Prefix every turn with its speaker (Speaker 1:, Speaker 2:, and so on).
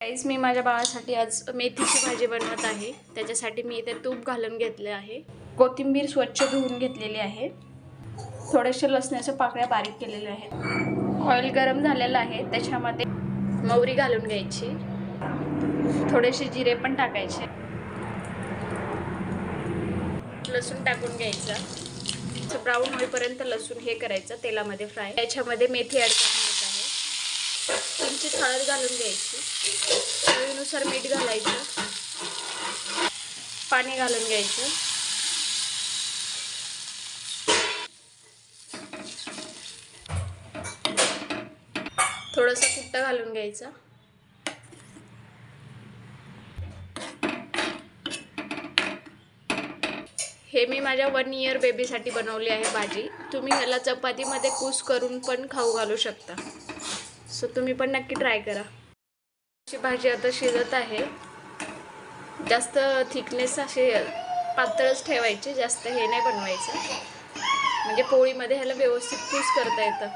Speaker 1: गाईस, मी माझ्या बाळासाठी आज मेथीची भाजी बनवत आहे। त्याच्यासाठी मी इथे तूप घालून घेतले आहे, कोथिंबीर स्वच्छ धुवून घेतलेली आहे, थोडेसे लसणाच्या पाकळ्या बारीक केलेल्या आहेत। ऑइल गरम झालेलं आहे, त्याच्यामध्ये मोहरी घालून घ्यायची, थोडेसे जिरे पण टाकायचे, लसूण टाकून घ्यायचा, ब्राऊन होईपर्यंत लसूण हे करायचं तेलामध्ये फ्राय। त्याच्यामध्ये मेथी ॲड करून घ्यायची आहे, किंचित हळद घालून घ्यायची, चवीनुसार मीठ घालायचं, पाणी घालून घ्यायचं, थोडंसं कुट्टा घालून घ्यायचा। हे मी माझ्या 1 इयर बेबीसाठी बनवली आहे भाजी। तुम्ही ह्याला चपातीमध्ये कूस करून पण खाऊ घालू शकता, सो तुम्ही पण नक्की ट्राय करा। अशी भाजी आता शिजत आहे, जास्त थिकनेस असे पातळच ठेवायचे, जास्त हे नाही बनवायचं, म्हणजे पोळीमध्ये ह्याला व्यवस्थित कूस करता येतं।